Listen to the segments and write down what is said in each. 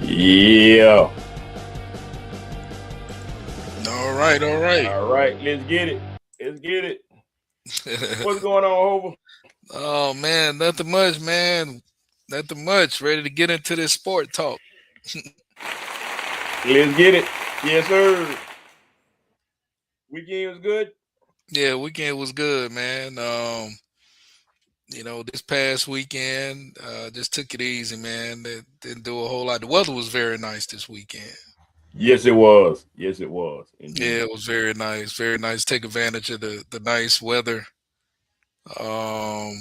Yeah. All right, all right. All right. Let's get it. Let's get it. What's going on, Hova? Oh man, nothing much, man. Nothing much. Ready to get into this sport talk. Let's get it. Yes, sir. Weekend was good. Yeah, weekend was good, man. This past weekend, just took it easy, man. Didn't do a whole lot. The weather was very nice this weekend. Yes, it was. Yes, it was. Yeah, Indeed. it was very nice. Very nice. Take advantage of the nice weather. Um,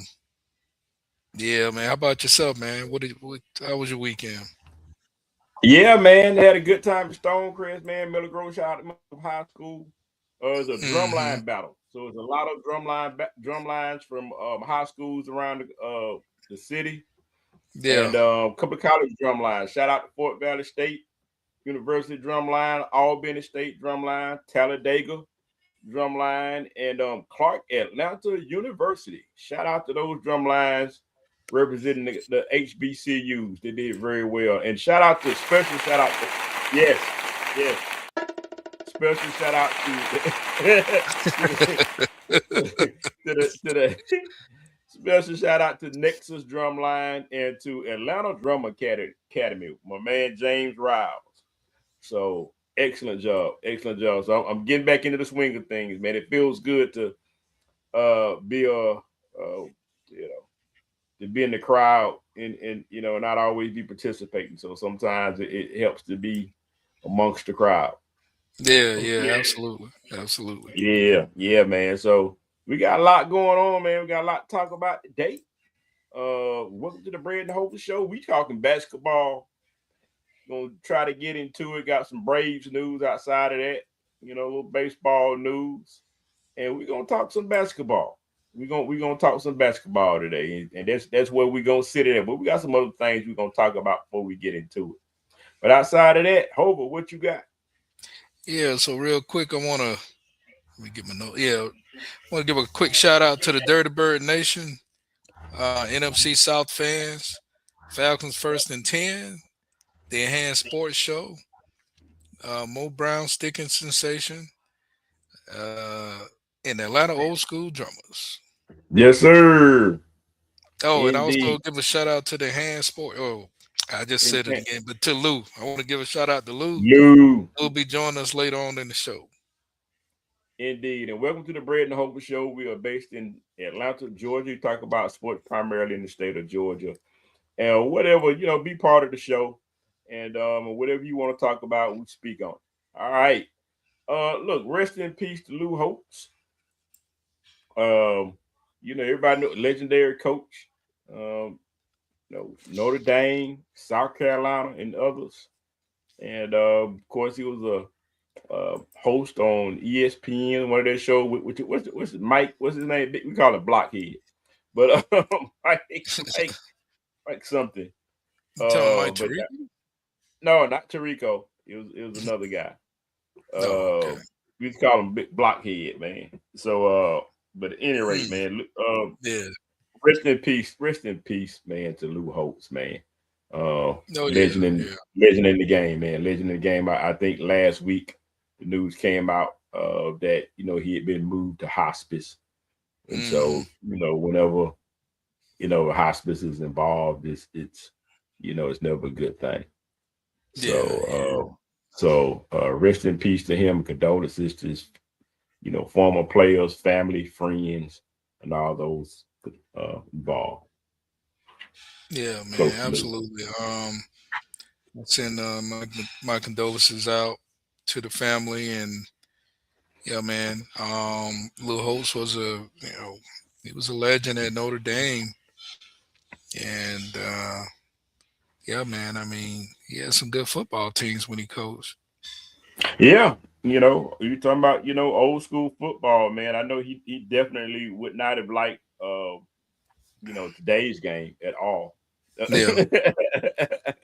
yeah, man. How about yourself, man? How was your weekend? Yeah, man. Had a good time at Stonecrest, man. Miller Grove, shout out to Miller High School. It's a Hmm. drumline battle. So it's a lot of drum lines from high schools around the city Yeah. and a couple of college drum lines. Shout out to Fort Valley State University Drumline, Albany State Drumline, Talladega Drumline, and Clark Atlanta University. Shout out to those drumlines representing the HBCUs. They did very well. And special shout out to, yes, yes, special shout out to the special shout out to Nexus Drumline and to Atlanta Drum Academy, my man James Riles. So excellent job, excellent job. So I'm getting back into the swing of things, man. It feels good to be to be in the crowd and not always be participating. So sometimes it helps to be amongst the crowd. Yeah, So, yeah, yeah, absolutely. Absolutely. yeah, man. So we got a lot going on, man. We got a lot to talk about today. Welcome to the Bread and Hope Show. We talking basketball. Gonna try to get into it. Got some Braves news outside of that. A little baseball news, and we're gonna talk some basketball. We're gonna talk some basketball today, and that's where we're gonna sit in. But we got some other things we're gonna talk about before we get into it. But outside of that, Hover, what you got? Yeah, so real quick, let me get my note. Yeah, I want to give a quick shout out to the Dirty Bird Nation, NFC South fans, Falcons First and 10, the Enhanced Sports Show, Mo Brown Sticking Sensation, uh, and Atlanta Old School Drummers. Yes, sir. Oh, and also Indeed. give a shout out to the Enhanced Sport. Oh, I just In- said it again, but to Lou. I want to give a shout out to Lou. Lou. Who'll be joining us later on in the show. Indeed. And welcome to the Bread and Hope Show. We are based in Atlanta, Georgia. We talk about sports primarily in the state of Georgia. And whatever, be part of the show. And whatever you want to talk about, we speak on. All right. Look, rest in peace to Lou Holtz. Um, everybody know legendary coach. Notre Dame, South Carolina, and others. And of course, he was a host on ESPN, one of their shows. What's Mike? What's his name? We call it Blockhead, but Mike, Mike something. You telling Mike But Tariq? no, not Tarico. It was another guy. Oh, Uh, okay. we used to call him Big Blockhead, man. So, but at any rate, Mm, man, yeah. rest in peace, man, to Lou Holtz, man. Oh, yeah. Yeah. Legend in the game, man. Legend in the game. I think last week the news came out that he had been moved to hospice, and Mm, so whenever hospice is involved, it's never a good thing. yeah. Yeah. So rest in peace to him. Condolences to his former players, family, friends, and all those involved. Yeah, Close man. to Lou. Absolutely. I send my condolences out to the family, and yeah, man. Lil Holtz was he was a legend at Notre Dame, and yeah, man. I mean, he had some good football teams when he coached. Yeah, you talking about old school football, man. I know he definitely would not have liked today's game at all. Yeah.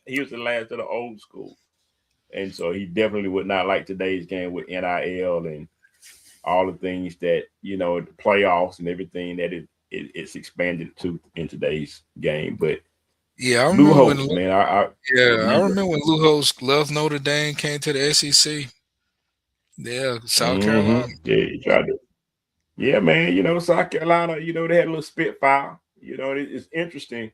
He was the last of the old school, and so he definitely would not like today's game with NIL and all the things that the playoffs and everything that it's expanded to in today's game. But Yeah, I Lou remember when. Holtz, man. I Yeah, I leader. remember when Lou Holtz left Notre Dame, came to the SEC. Yeah, South Carolina. Yeah, he tried to. Yeah, man. South Carolina. They had a little spitfire. It's interesting.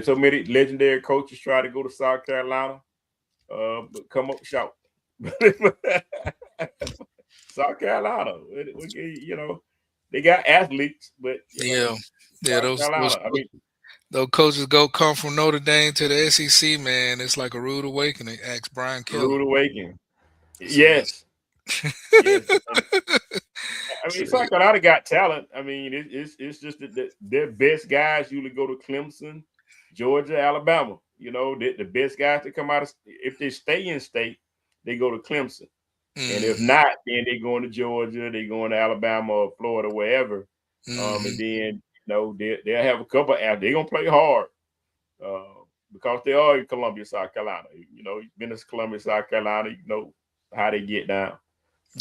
So many legendary coaches try to go to South Carolina, but come up short. South Carolina, they got athletes, but Yeah, yeah. South Those Carolina. those I mean, those coaches go come from Notre Dame to the SEC. Man, it's like a rude awakening. Ask Brian Kelly. rude awakening. So, Yes, yes. And I mean, so South Carolina got talent. I mean, it's just that their best guys usually go to Clemson, Georgia, Alabama. The best guys that come out of if they stay in state, they go to Clemson. And if hmm not, then they going to Georgia, they going to Alabama or Florida, wherever. And hmm then they'll have a couple of they're gonna play hard because they are in Columbia, South Carolina. You've been to Columbia, South Carolina, you know how they get down.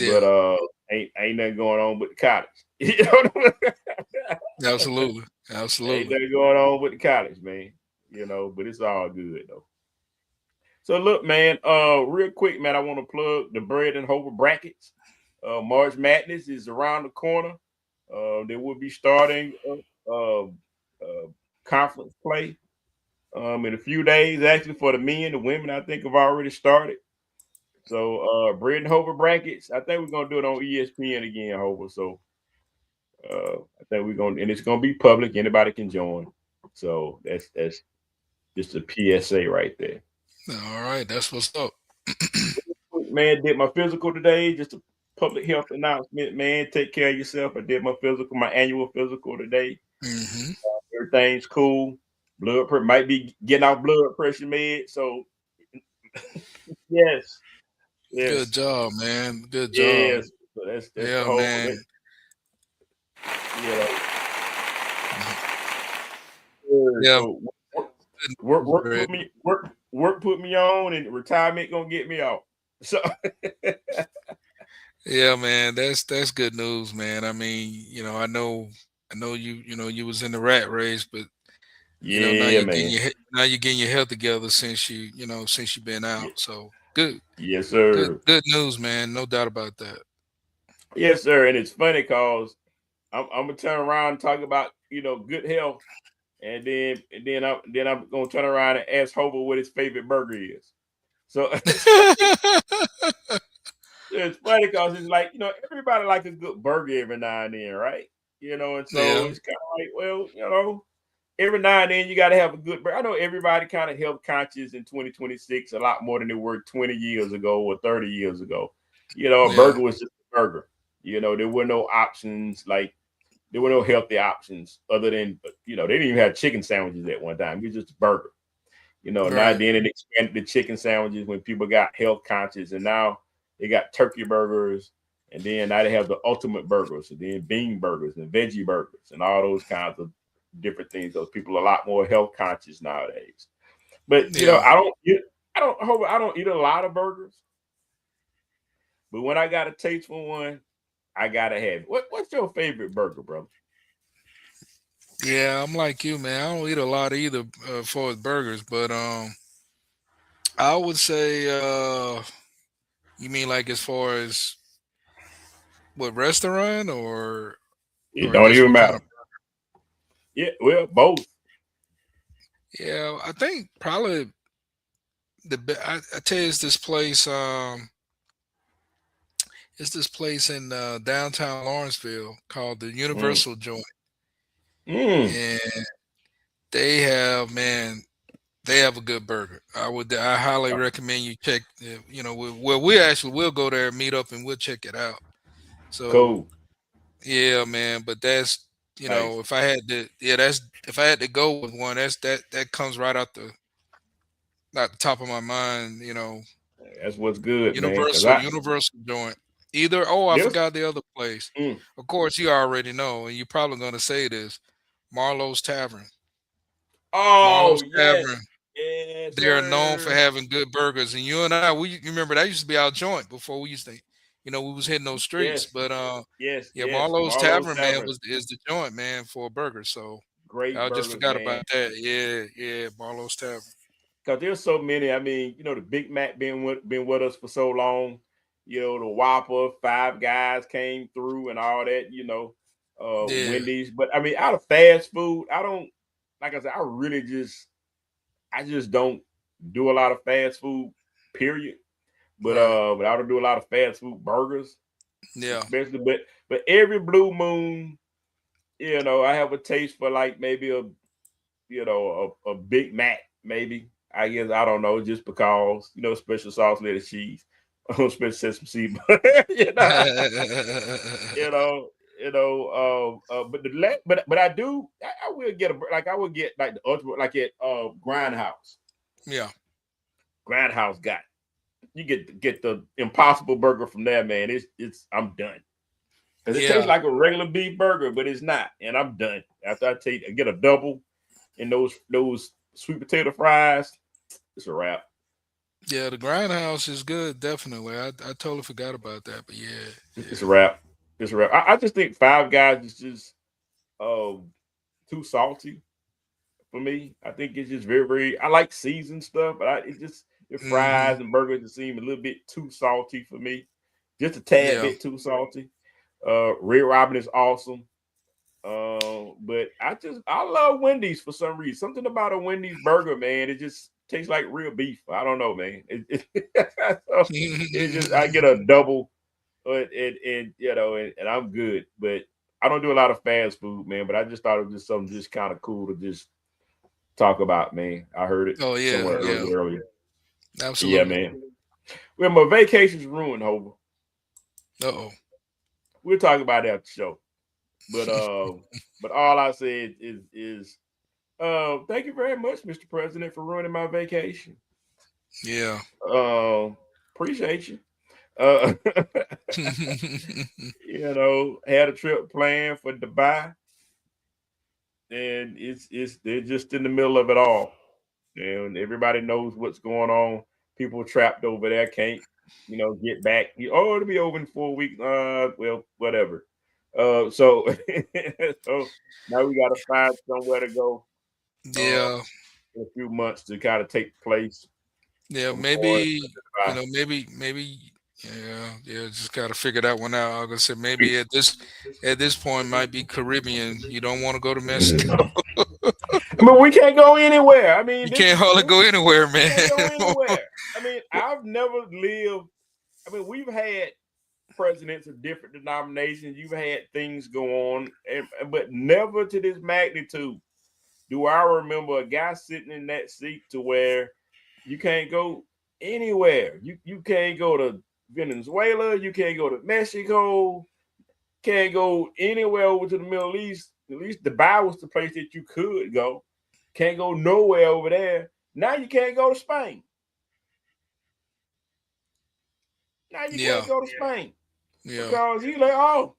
But Yeah, ain't nothing going on with the college. You know what I mean? absolutely, Ain't absolutely. nothing going on with the college, man. But it's all good though. So look, man, real quick, man, I want to plug the Bread and Hover brackets. March Madness is around the corner. They will be starting conference play in a few days. Actually, for the men, the women, I think have already started. So, Bread and Hover brackets. I think we're gonna do it on ESPN again, Hover. So, I think we're gonna, and it's gonna be public. Anybody can join. So that's just a PSA right there. All right, that's what's up. Man, did my physical today. Just a public health announcement, man. Take care of yourself. I did my physical, my annual physical today. hmm Everything's cool. Blood pressure might be getting off blood pressure med. So yes, Good yes, job, man. Good job. yes. So that's the Yeah, whole. man. You know. Mhm. Yeah, So good work news, work Brad. put me work put me on, and retirement gonna get me off. So Yeah, man. That's good news, man. I mean, I know you was in the rat race, but now yeah, you're getting man. now you're getting your health together since you've been out. Yeah, So good, yes, good, sir. good news, man. No doubt about that. Yes, sir. And it's funny because I'm gonna turn around and talk about good health, and then I'm gonna turn around and ask Hobo what his favorite burger is. So it's funny because it's like everybody like a good burger every now and then, right? And so Yeah, it's kind of like, well, every now and then you got to have a good burger. I know everybody kind of health conscious in 2026 a lot more than they were 20 years ago or 30 years ago. A yeah, burger was just a burger. There were no options like there were no healthy options other than they didn't even have chicken sandwiches at one time. It was just a burger. Now right. then it expanded the chicken sandwiches when people got health conscious, and now they got turkey burgers, and then now they have the ultimate burgers, and then bean burgers and veggie burgers, and all those kinds of different things. Those people are a lot more health conscious nowadays. But Yeah, I don't eat a lot of burgers, but when I got a taste for one, I gotta have it. What's your favorite burger, bro? yeah. I'm like you, man. I don't eat a lot either for burgers, but I would say, you mean like as far as what restaurant It or don't just even what kind of. matter. Yeah, well, both. Yeah, I think probably I tell you, it's this place in downtown Lawrenceville called the Mm. Universal Joint, Mm. and they have man, they have a good burger. I highly recommend you check. Well, we actually will go there and meet up and we'll check it out. So Cool. yeah, man, but that's Nice. if I had to, yeah, that's if I had to go with one, that comes right out the top of my mind. That's what's good, man. Cause Universal joint. Either I there's forgot the other place. mm. Of course, you already know, and you're probably gonna say this. Marlowe's Tavern. Oh Marlowe's yes, Tavern. yes, They are known for sir. having good burgers, and you and I, we you remember that used to be our joint before we used to, we was hitting those streets. Yes, But yes, yeah, yes. Marlowe's Marlowe's Tavern, man, Tavern. is the joint, man, for a burger. So great I just burgers, forgot man. about that. Yeah, yeah, Barlow's Tavern. Because there's so many. I mean, the Big Mac been with us for so long. The Whopper, Five Guys came through and all that. Yeah, Wendy's. But I mean, out of fast food, I don't like I said. I just don't do a lot of fast food. Period. But right. I don't do a lot of fast food burgers, Yeah, especially. But every blue moon, I have a taste for like maybe a Big Mac, maybe. I guess I don't know, just because special sauce, lettuce, cheese, special sesame seed, you know, but but I do, I will get I will get like the ultimate, like at Grindhouse. yeah, Grindhouse got you get the Impossible Burger from there, man. It's I'm done because it tastes yeah, like a regular beef burger, but it's not, and I'm done after I get a double and those sweet potato fries. It's a wrap. yeah. The Grindhouse is good, definitely. I totally forgot about that, but yeah, It's a yeah. wrap. It's a wrap. I just think Five Guys is just uh, too salty for me. I think it's just very, very. I like seasoned stuff, but it just the Hmm. fries and burgers just seem a little bit too salty for me. Just a tad Yeah, bit too salty. Red Robin is awesome. But I love Wendy's for some reason. Something about a Wendy's burger, man. It just tastes like real beef. I don't know, man. So it's just I get a double, and I'm good. But I don't do a lot of fast food, man. But I just thought it was just something just kind of cool to just talk about, man. I heard it oh yeah, somewhere a yeah, little earlier. Yeah, absolutely. man. Well, my vacation's ruined, Hover. Uh-oh. We'll talk about that after the show. But all I said is thank you very much, Mr. President, for ruining my vacation. Yeah. Appreciate you. Uh, had a trip planned for Dubai, and they're just in the middle of it all, and everybody knows what's going on. People trapped over there can't, get back. It'll be over in 4 weeks. Well, whatever. So so now we got to find somewhere to go. Uh, Yeah, in a few months to kind of take place yeah, before maybe, Dubai. maybe, yeah, yeah, just gotta figure that one out. Like I said, maybe at this point might be Caribbean. You don't want to go to Mexico. I mean, we can't go anywhere. I mean, You can't hardly go anywhere, we man. can't go anywhere. I mean, I've never lived. I mean, we've had presidents of different denominations. You've had things go on, but never to this magnitude. Do I remember a guy sitting in that seat to where you can't go anywhere? You can't go to Venezuela. You can't go to Mexico. Can't go anywhere over to the Middle East. At least Dubai was the place that you could go. Can't go nowhere over there. Now you can't go to Spain. Now you Yeah, can't go to Spain yeah, because you like, oh,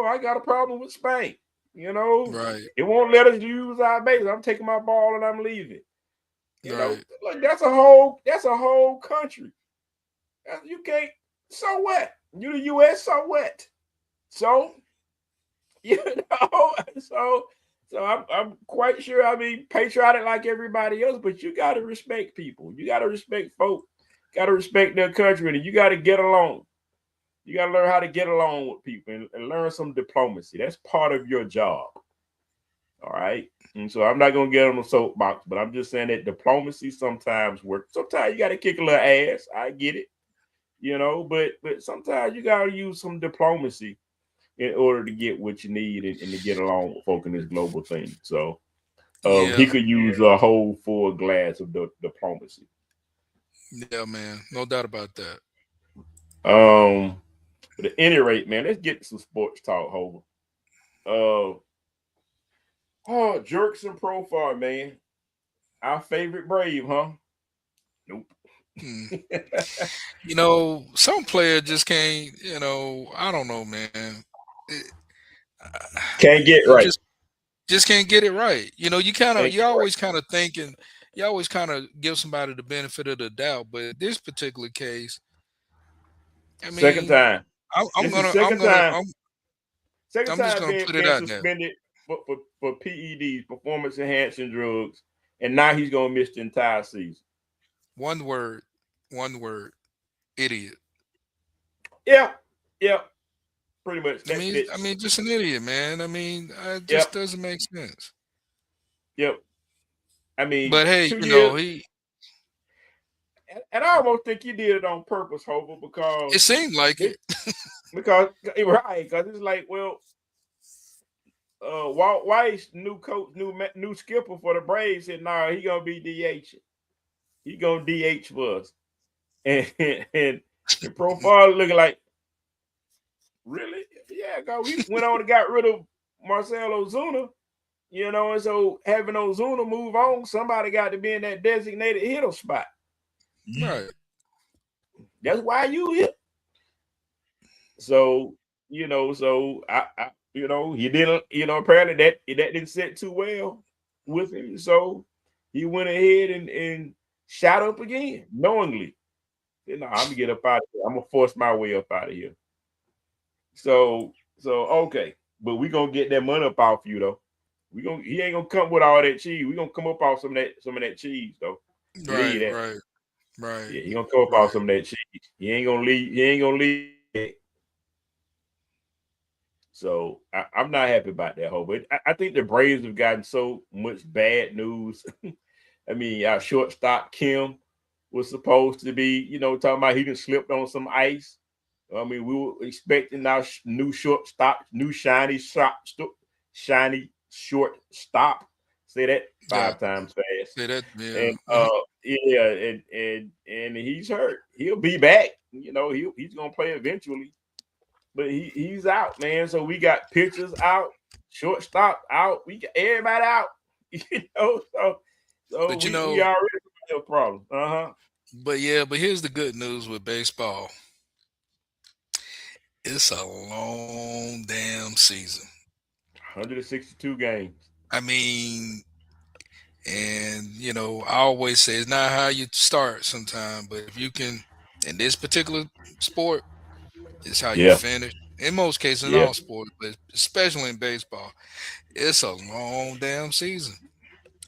I got a problem with Spain. right, It won't let us use our base. I'm taking my ball and I'm leaving. right. Look, that's a whole country. You can't. So what? You the U.S. So what? So you know. So I'm quite sure. I mean, patriotic like everybody else, but you got to respect people. You got to respect folk. Got to respect their country, and you got to get along. You got to learn how to get along with people and learn some diplomacy. That's part of your job. All right. And so I'm not gonna get on the soapbox, but I'm just saying that diplomacy sometimes works. Sometimes you got to kick a little ass. I get it, but sometimes you got to use some diplomacy in order to get what you need and to get along with folk in this global thing. So he Yeah, could use a whole full glass of diplomacy. yeah, man. No doubt about that. Um, but at any rate, man, let's get some sports talk, Hover. Uh, Jerks and profile, man. Our favorite Brave, huh? Nope. Hmm. Some player just can't. I don't know, man. It, Can't get you right. just can't get it right. Can't You get right. always kind of thinking, you always kind of give somebody the benefit of the doubt. But this particular case, I Second mean, time. I'm This is gonna, second time. Second I'm just time gonna being put it being out there. suspended. for PEDs, performance enhancing drugs, and now he's gonna miss the entire season. One word. One word. Idiot. Yeah, yeah, pretty much. I That's mean, it. just an idiot, man. I mean, it just Yep, doesn't make sense. yep. I mean, But hey, 2 years, he. and I almost think he did it on purpose, Hova, It seemed like it, it. because right, because it's like, well, Walt Weiss, new coach, new skipper for the Braves, said, "Nah, he gonna be DH. He gonna DH for us." And and Profile looking like, really? Yeah, God, we went on and got rid of Marcel Ozuna, and so having Ozuna move on, somebody got to be in that designated hitter spot. Right. That's why you hit. So, he didn't, apparently that didn't sit too well with him. So he went ahead and shot up again, knowingly. I'm gonna get up out of here. I'm gonna force my way up out of here. So okay, but we gonna get that money up off you though. He ain't gonna come with all that cheese. We gonna come up off some of that cheese though. Believe Right. that. Right. Right. Yeah, he gonna come up off Right. some of that cheese. He ain't gonna leave. He ain't gonna leave. So I'm not happy about that whole. But I think the Braves have gotten so much bad news. I mean, our shortstop Kim was supposed to be, talking about he just slipped on some ice. I mean, we were expecting our new shortstop, new shiny shortstop. Say that Yeah. 5 times fast. Say that. Yeah. And yeah, and he's hurt. He'll be back. He's gonna play eventually, but he's out, man. So we got pitchers out, shortstop out. We got everybody out. So But we already have a problem. but here's the good news with baseball. It's a long damn season. 162 games. I mean, and I always say it's not how you start sometimes, but if you can, in this particular sport, it's how you Yeah, finish. In most cases, in yeah, all sports, but especially in baseball, it's a long damn season.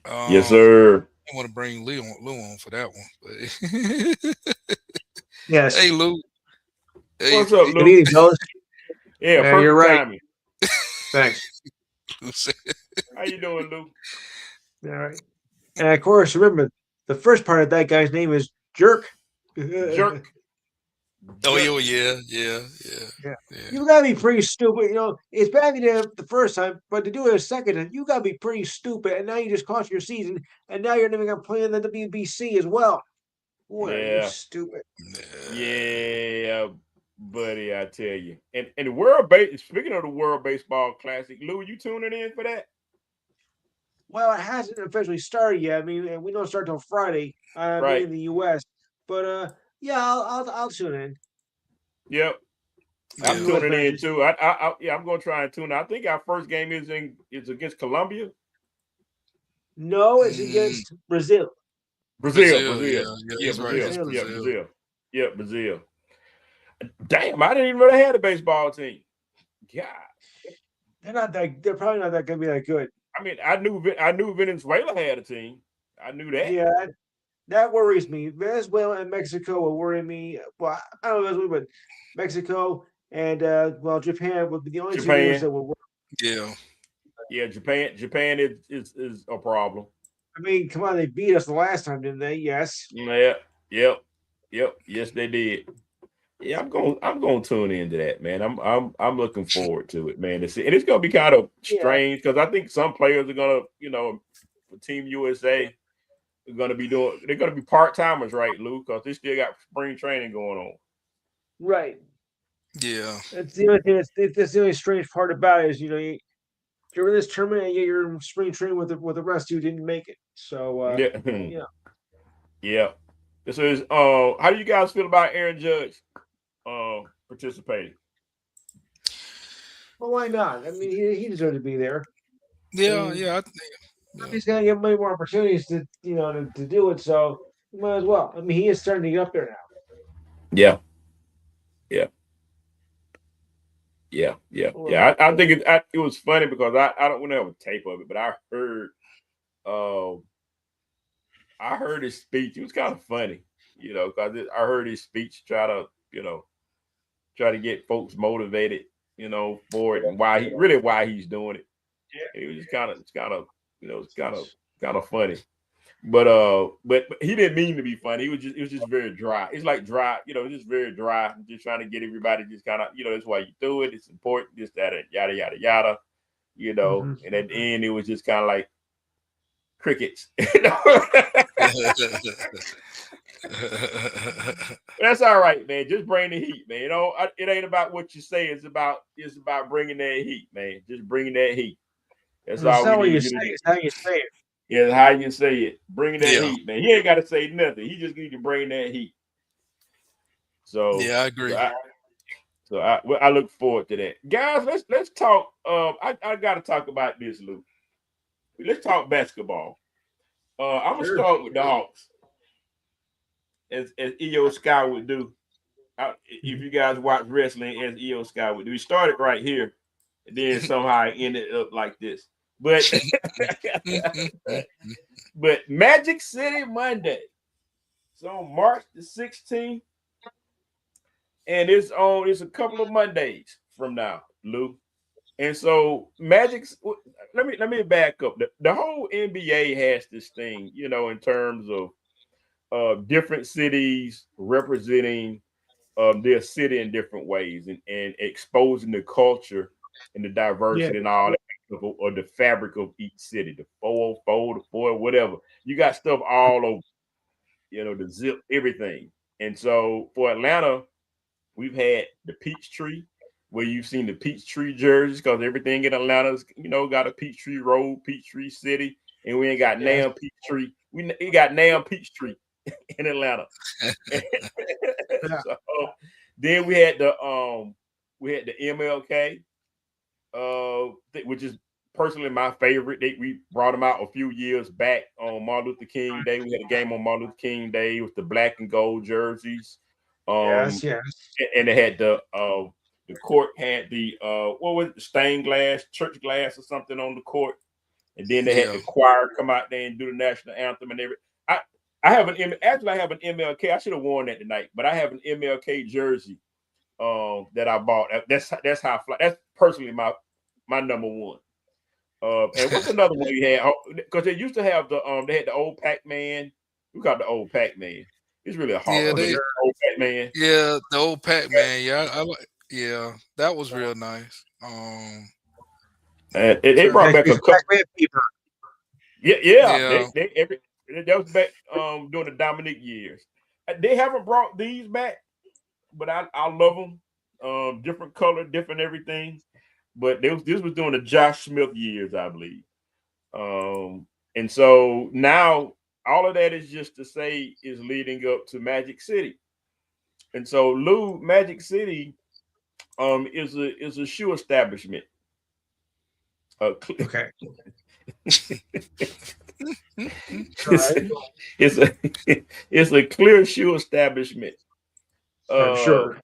yes, Um, sir. I want to bring Lou on for that one, but hey, Yes. Lou, hey, What's up, Good Lou? evening, fellas. Yeah, You're perfect right. timing. Thanks. Lou said- How you doing, Lou? All right. And of course, remember the first part of that guy's name is Jerk. Yeah. Jerk, oh jerk. yeah. Yeah. You gotta be pretty stupid. It's bad you did it the first time, but to do it a second time, you gotta be pretty stupid. And now you just cost your season, and now you're never gonna play in the WBC as well. Boy, are you Yeah, stupid. yeah, buddy. I tell you, and the world base. Speaking of the World Baseball Classic, Lou, you tuning in for that? Well, it hasn't officially started yet. I mean, and we don't start till Friday. Me Right. in the U.S. But yeah, I'll tune in. Yep. The I'm Yeah. U.S. tuning in matches. too. Yeah, I'm gonna try and tune in. I think our first game is against Colombia. No, it's Mm, against Brazil. Brazil, Brazil, Brazil. yeah, Yeah, he's right Brazil. against Brazil. Yeah, Brazil. Brazil. Yeah, Brazil. Damn, I didn't even know they had a baseball team. God. They're not that. They're probably not that gonna be that good. I mean, I knew Venezuela had a team. I knew that. Yeah, that worries me. Venezuela and Mexico will worry me. Well, I don't know Venezuela, but Mexico and Japan would be the only two names Japan. that will work. Yeah. Yeah, Japan is a problem. I mean, come on, they beat us the last time, didn't they? Yes. Yeah, yep. Yes, they did. Yeah, I'm going to tune into that, man. I'm looking forward to it, man. To see, and it's going to be kind of Yeah. strange because I think some players are going to, for Team USA, are going to be doing. They're going to be part timers, right, Lou? Because they still got spring training going on. Right. Yeah. That's the only thing. That's the only strange part about it is you're in this tournament and yet you're in spring training with the rest who didn't make it. So Yeah, yeah. yeah. So, how do you guys feel about Aaron Judge participating? Well, why not? I mean, he deserved to be there. I Yeah. mean, Yeah. Yeah. he's gonna get many more opportunities to do it. So you might as well. I mean, he is starting to get up there now. Yeah, yeah. Yeah. Well, I think it was funny because I don't want to have a tape of it, but uh, I heard his speech. It was kind of funny, because I heard his speech try to get folks motivated, for it and why he's doing it. And it was just kind of funny. But he didn't mean to be funny. It was just very dry. It's like dry, just very dry. Just trying to get everybody just kind of, that's why you do it. It's important. This, that, and yada, yada, yada. And at the end, it was just kind of like crickets. That's all right, man. Just bring the heat, man. It ain't about what you say. It's about bringing that heat, man. Just bringing that heat. That's it's all we not what need you you say, to do. it's how you say it. Yeah, how you say it. Bring that Yeah. heat, man. He ain't got to say nothing. He just need to bring that heat. So, Yeah, I agree. I look forward to that, guys. Let's talk. I got to talk about this, Luke. Let's talk basketball. I'm gonna Sure. start with the Hawks, as EO Sky would do. If you guys watch wrestling, as EO Sky would do, he started right here, and then somehow it ended up like this. But but Magic City Monday. It's on March the 16th, and it's a couple of Mondays from now, Lou. And so Magic's let me back up. The whole NBA has this thing, in terms of different cities representing their city in different ways and exposing the culture and the Yeah. diversity and all that or the fabric of each city, the 404, the 4, whatever. You got stuff all over, the zip, everything. And so for Atlanta, we've had the peach tree, where you've seen the peach tree jerseys, because everything in Atlanta's, got a peach tree road, peach tree city, and we ain't got Yes. Nam peach tree. We got Nam peach tree in Atlanta. Yeah. So then we had the MLK, which is personally my favorite. We brought them out a few years back on Martin Luther King Day. We had a game on Martin Luther King Day with the black and gold jerseys. Yes. Um, Yes. and they had the court had the what was it, stained glass, church glass or something on the court, and then they had Yeah. the choir come out there and do the national anthem and everything. I have actually I have an MLK. I should have worn that tonight, but I have an MLK jersey that I bought. That's how I fly. That's personally my number one. And what's another one you had? Because they used to have they had the old Pac-Man. We got the old Pac-Man. It's really a Yeah, hard, Oh, but they it's sure. the old Pac-Man. yeah, the old Pac-Man. Yeah, I like yeah, that was real nice. And they Trying to brought Makes back me a some couple. Pac-Man fever. Yeah. yeah. That was back during the Dominic years. They haven't brought these back, but I love them. Different color, different everything. But this was during the Josh Smith years, I believe. And so now all of that is just to say is leading up to Magic City. And so Lou, Magic City is a shoe establishment. Okay. All it's, right. it's a it's a clear shoe establishment. I'm Uh, sure.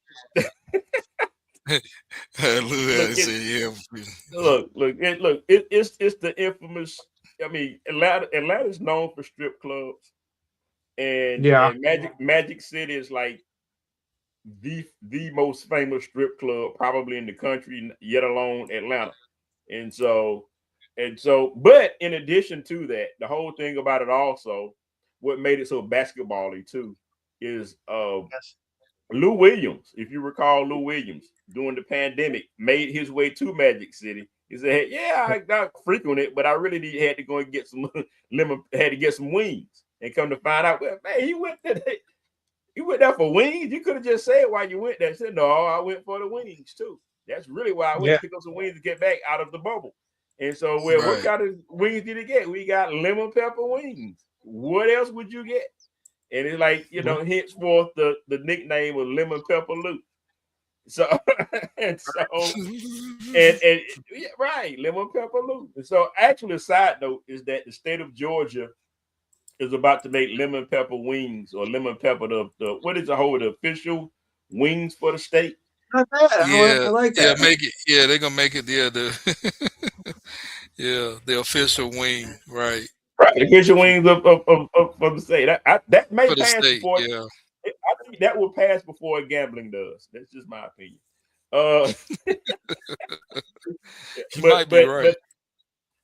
Lou look, had said, yeah. it's the infamous. I mean, Atlanta's known for strip clubs, and Yeah. and Magic City is like the most famous strip club probably in the country, yet alone Atlanta. And but in addition to that, the whole thing about it also, what made it so basketball-y too, is Yes. Lou Williams. If you recall, Lou Williams during the pandemic made his way to Magic City. He said, hey, "Yeah, I got frequent it, but I really had to go and get some had to get some wings." And come to find out, well, man, you went there for wings. You could have just said why you went there. I said, no, I went for the wings too. That's really why I went Yeah. to pick up some wings to get back out of the bubble. And so, well, what Right. kind of wings did he get? We got lemon pepper wings. What else would you get? And it's like, henceforth the nickname was Lemon Pepper Luke. So and so and yeah, right, Lemon Pepper Luke. And so actually a side note is that the state of Georgia is about to make lemon pepper wings or lemon pepper the what is the whole the official wings for the state. Not bad. I Yeah, like yeah, that. make it. Yeah, they're gonna make it. Yeah, yeah, the official wing, right, Right, the official for, wings of the state. That may for the pass state. before. Yeah, I think that will pass before gambling does. That's just my opinion. Uh, you but might be but right.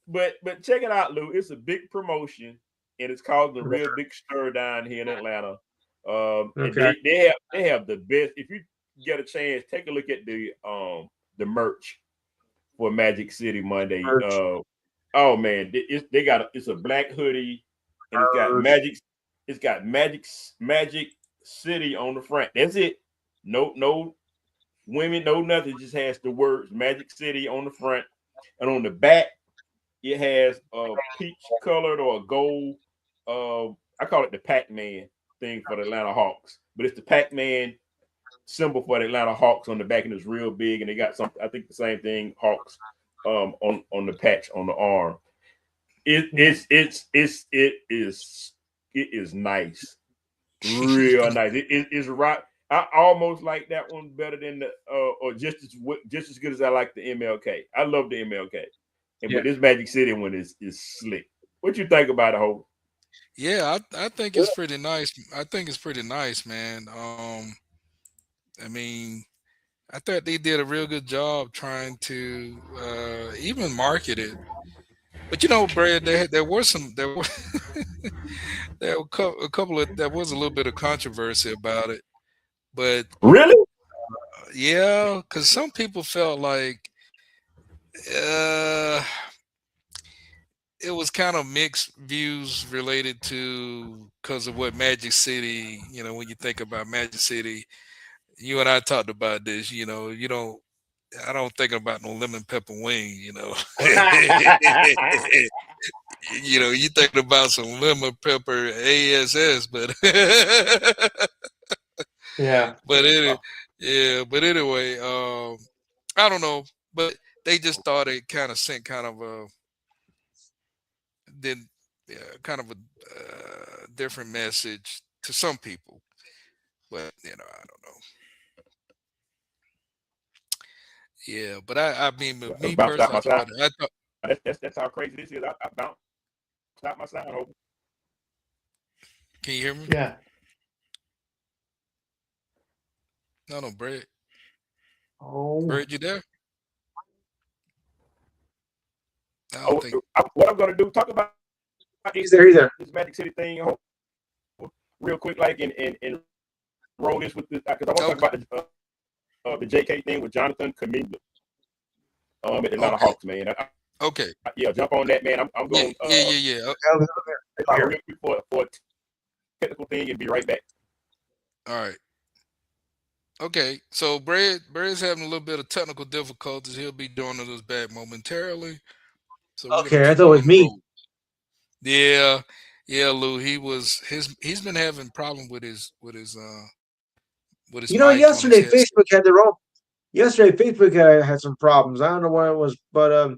but but check it out, Lou. It's a big promotion, and it's causing a real big stir down here in Atlanta. And Okay. they have the best. If you get a chance, take a look at the merch for Magic City Monday. Merch. Oh man, they got it's a black hoodie, and Merch. it's got Magic City on the front. That's it. No women, no nothing. It just has the words Magic City on the front, and on the back it has a peach colored or a gold. I call it the Pac-Man thing for the Atlanta Hawks, but it's the Pac-Man symbol for the Atlanta Hawks on the back, and it's real big. And they got some, I think the same thing, Hawks, on the patch on the arm. It is nice, real nice. It's right. I almost like that one better than the or just as good as I like the MLK. I love the MLK, and Yeah. but this Magic City one is slick. What you think about it, Hope? Yeah, I think it's pretty nice. I think it's pretty nice, man. I mean, I thought they did a real good job trying to even market it. But Brad, there were some there were a couple of there was a little bit of controversy about it. But Really? yeah, because some people felt like uh, it was kind of mixed views related to because of what Magic City. When you think about Magic City, you and I talked about this. You don't. I don't think about no lemon pepper wing. You thinking about some lemon pepper ass, but Yeah. but yeah. But anyway, I don't know, but they just thought it kind of sent kind of a then kind of a different message to some people. But I don't know. Yeah, but I mean, me Bounced out personally, my side. I thought. That's how crazy this is. I bounced out my side. Hope. Can you hear me? Yeah. No, no, Brad. Oh. Brad, you there? I don't Oh, think. what I'm gonna do? Talk about He's there. He's there. this Magic City thing, Hope, real quick, like and roll this with this because I want to Okay. talk about the JK thing with Jonathan Kaminga at Atlanta Okay. Hawks, man. Okay. Yeah, jump on that, man. I'm Yeah. going Yeah. Yeah. Yeah. real quick for a technical thing and be right back. All right. Okay. So Brad's having a little bit of technical difficulties. He'll be joining us back momentarily. So we're gonna Okay. I keep thought him it on was the me. road. Yeah. Yeah, Lou. He's been having problem with his mic on his Yesterday headset. Facebook had their own. Yesterday Facebook had some problems. I don't know what it was, but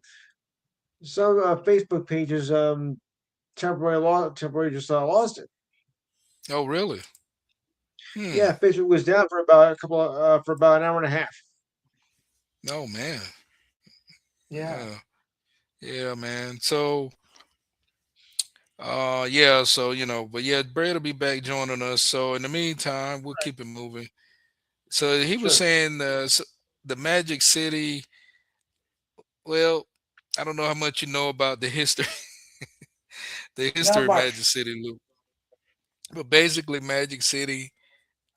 some Facebook pages temporarily just lost it. Oh, really? Hmm. Yeah, Facebook was down for about for about an hour and a half. Oh man. Yeah. Yeah. Yeah, man. So yeah, so but yeah, Brad will be back joining us. So in the meantime, we'll keep it moving. So he was Sure. saying the Magic City. Well, I don't know how much you know about the history, the Not history of much. Magic City, Luke. But basically, Magic City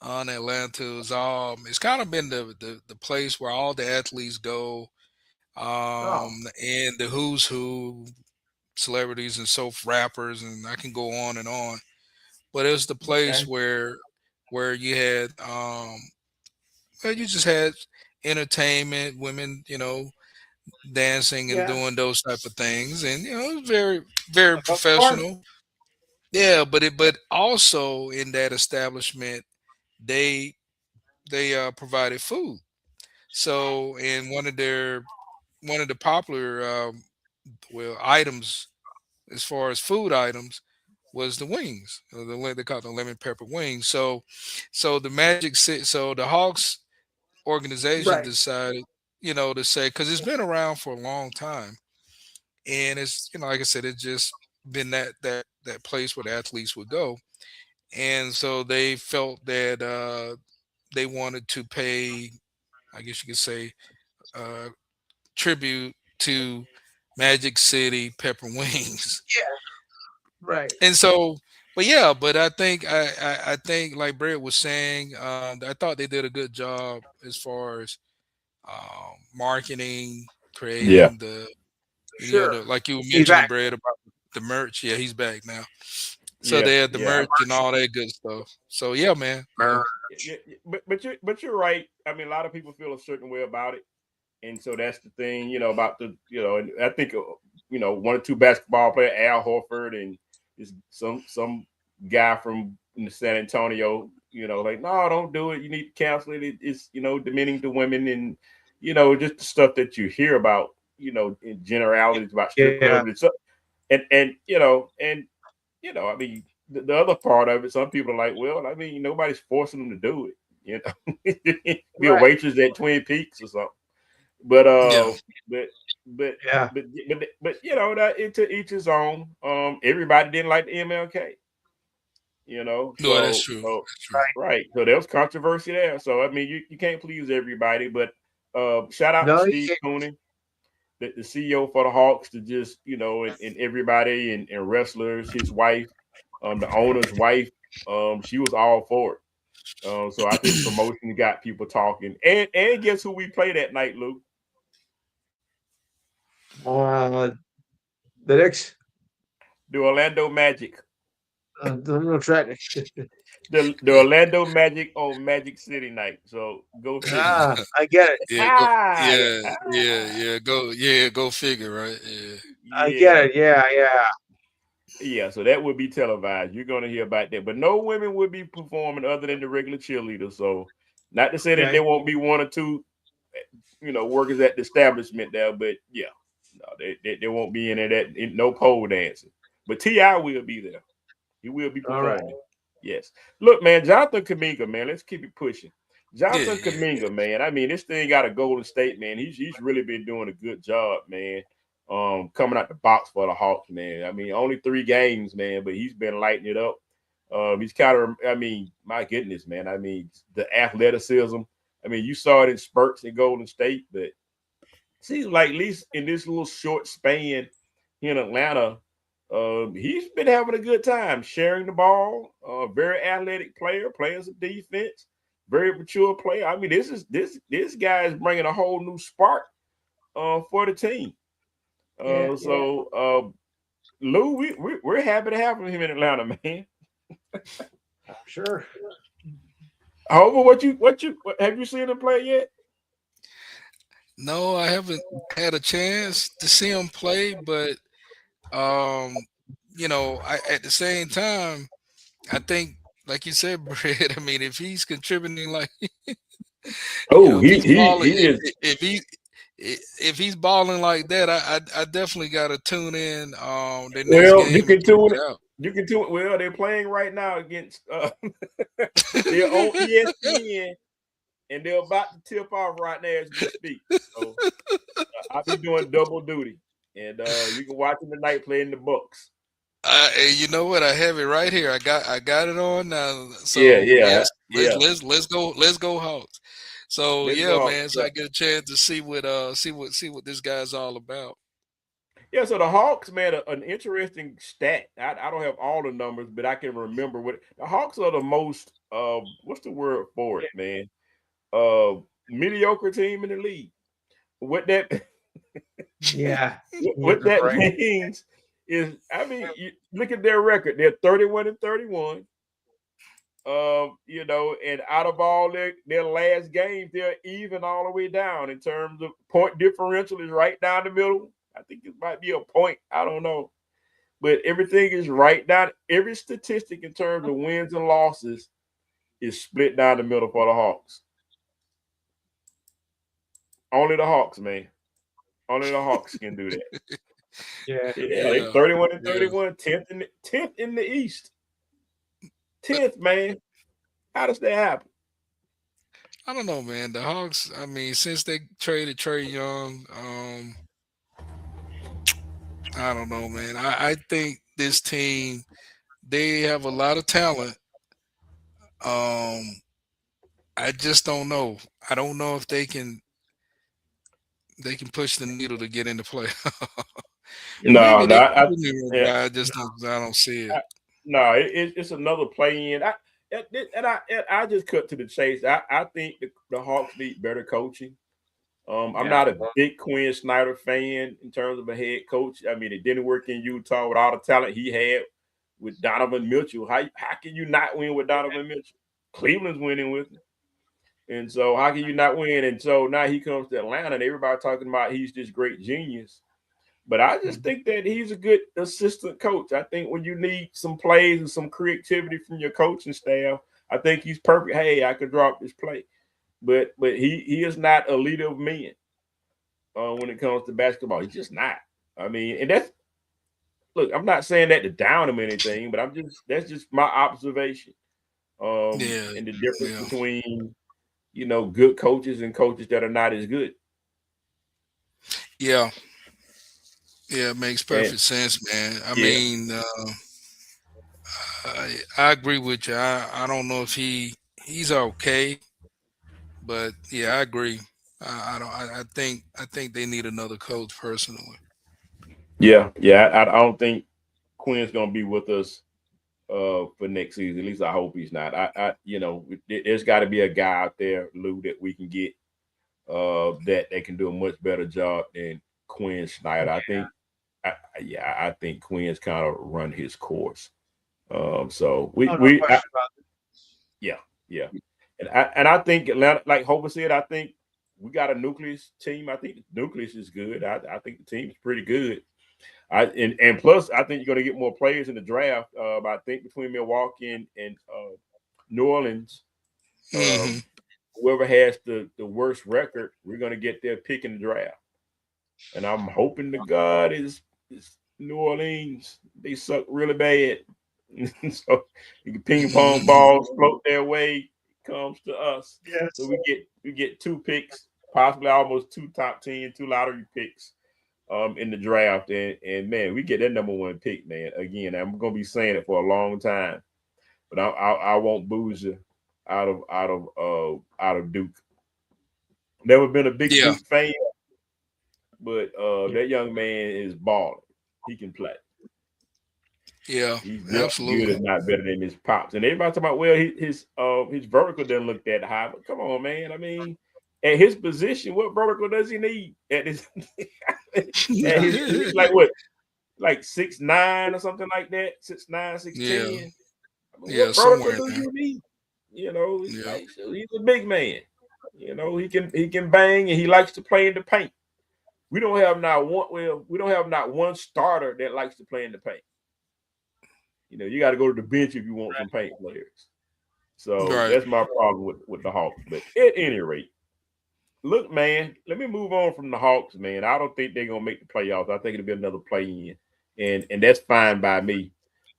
on Atlanta is it's kind of been the place where all the athletes go, Oh. and the who's who celebrities and rappers, and I can go on and on. But it was the place Okay. where you had well, you just had entertainment, women, dancing and Yeah. doing those type of things, and it was very very That sounds fun. professional. Yeah, but also in that establishment, they they provided food. So in one of the popular items as far as food items was the wings. They call it the lemon pepper wings. So the Magic City, so the Hawks organization Right. decided, to say, because it's been around for a long time, and it's, like I said, it's just been that place where the athletes would go, and so they felt that they wanted to pay, I guess you could say, uh, tribute to Magic City Pepper Wings. Yeah. Right. And so, but yeah, but I think like Brett was saying, I thought they did a good job as far as marketing, Yeah. creating Sure. like you were He's mentioning, back. Brett, about the merch. Yeah, he's back now. So Yeah. they had the Yeah. merch and all that good stuff. So yeah, man. But you're right. I mean, a lot of people feel a certain way about it, and so that's the thing, about and I think, one or two basketball player, Al Horford, and is some guy from San Antonio, like, no, don't do it. You need to cancel it. It's demeaning to women, and just the stuff that you hear about, in generalities about strip Yeah. clubs and stuff, and I mean, the other part of it, some people are like, well, I mean, nobody's forcing them to do it. Be a Right. waitress at Twin Peaks or something. But Yeah. but but Yeah. but that to each his own. Everybody didn't like the MLK. No, that's So true. so That's true. Right. right. So there was controversy there. So I mean, you can't please everybody. But shout out to No, you Steve can't. Cooney, the CEO for the Hawks, to just and everybody and wrestlers, his wife, the owner's wife, she was all for it. So I think promotion got people talking. And guess who we played that night, Luke? Uh, the next, The Orlando Magic. no track. The Orlando Magic on Magic City night. So go figure. I get it. Yeah, go, Ah, yeah, yeah, ah, go figure, right? Yeah. I get yeah. it. Yeah, yeah. Yeah, so that would be televised. You're gonna hear about that. But no women would be performing other than the regular cheerleaders. So not to say that Okay. there won't be one or two, workers at the establishment there, but yeah. No, there won't be any of that, no pole dancing. But T.I. will be there. He will be All right. performing. Yes. Look, man, Jonathan Kaminga, man, let's keep it pushing. Yeah, Jonathan yeah. Kaminga, man. I mean, this thing got a Golden State, man. He's really been doing a good job, man. Coming out the box for the Hawks, man. I mean, only 3 games, man, but he's been lighting it up. He's kind of, I mean, my goodness, man. I mean, the athleticism. I mean, you saw it in spurts in Golden State, but seems like at least in this little short span in Atlanta, he's been having a good time sharing the ball. Very athletic player, playing some defense, very mature player. I mean, this guy is bringing a whole new spark for the team. Yeah, yeah. Lou, we're happy to have him in Atlanta, man. Sure. However, what have you seen him play yet? No, I haven't had a chance to see him play, but um, I at the same time, I think, like you said, Brett. I mean, if he's contributing, like Oh, if he's balling, he is. if he's balling like that, I definitely got to tune in the next Well, you game and can check tune it it. out. You can tune. Well, they're playing right now against. They're on ESPN, and they're about to tip off right now as we speak. So I'll be doing double duty, and you can watch them tonight playing the Bucks. And you know what? I have it right here. I got it on now. Yeah, So yeah, yes, yeah. let's go Hawks. So Let's yeah, go. man. So Yeah. I get a chance to see what this guy's all about. Yeah, so the Hawks, man, an interesting stat. I don't have all the numbers, but I can remember what the Hawks are the most. What's the word for it, man? Uh, Mediocre team in the league. What that Yeah. Yeah. what that Right. means is, I mean, you look at their record. They're 31-31. And out of all their last games, they're even all the way down in terms of point differential is right down the middle. I think it might be a point. I don't know. But everything is right down. Every statistic in terms of wins and losses is split down the middle for the Hawks. Only the Hawks, man. Only the Hawks can do that. Yeah. Yeah, they Yeah, 31 and yeah. 31, 10th in the East. 10th, man. How does that happen? I don't know, man. The Hawks. I mean, since they traded Trey Young, I don't know, man. I think this team they have a lot of talent. Um, I just don't know. I don't know if they can push the needle to get into play. No, Maybe no, they I, can, yeah, but I don't see it. I, no, it's another play in. I just cut to the chase. I think the Hawks need better coaching. I'm Yeah. not a big Quinn Snyder fan in terms of a head coach. I mean, it didn't work in Utah with all the talent he had with Donovan Mitchell. How can you not win with Donovan Mitchell? Cleveland's winning with him. And so how can you not win? And so now he comes to Atlanta and everybody talking about he's this great genius. But I just think that he's a good assistant coach. I think when you need some plays and some creativity from your coaching staff, I think he's perfect. Hey, I could drop this play. But he is not a leader of men when it comes to basketball. He's just not. I mean, and that's look, I'm not saying that to down him or anything, but that's just my observation. Yeah, And the difference yeah, between good coaches and coaches that are not as good. yeah, yeah. It makes And perfect sense, man. I yeah, mean, I agree with you. I don't know if he's okay, but yeah, I agree. I don't. I think they need another coach personally. yeah. I don't think Quinn's gonna be with us for next season. At least I hope he's not. There's got to be a guy out there, Lou, that we can get that they can do a much better job than Quinn Snyder. I think Quinn's kind of run his course. So Oh, no question about yeah, yeah, and I think Atlanta, like Hover said, I think we got a nucleus team. I think the nucleus is good. I think the team's pretty good. And plus, I think you're going to get more players in the draft. I think between Milwaukee and New Orleans, uh, Hmm. whoever has the worst record, we're going to get their pick in the draft. And I'm hoping to God is New Orleans. They suck really bad, so the ping pong balls float their way comes to us. it. So Yes. we get two picks, possibly almost two top 10, two lottery picks in the draft, and man, we get that number one pick, man. Again, I'm gonna be saying it for a long time, but I won't booze you out of Duke. Never been a big Yeah, Duke fan, but that young man is balling. He can play. yeah, He's just good, absolutely. if not better than his pops. And everybody talking about, well, his vertical doesn't look that high. But come on, man. I mean, at his position, what vertical does he need? At his at Yeah. he's like what, like 6'9" or something like that, 6'9", Yeah, 6'10". I mean, yeah, what vertical somewhere in do there. you need? It's Yeah, like he's a big man. He can bang and he likes to play in the paint. We don't have not one starter that likes to play in the paint. You got to go to the bench if you want some paint players. So right. that's my problem with the Hawks. But at any rate, look, man, let me move on from the Hawks, man. I don't think they're gonna make the playoffs. I think it'll be another play in, and that's fine by me.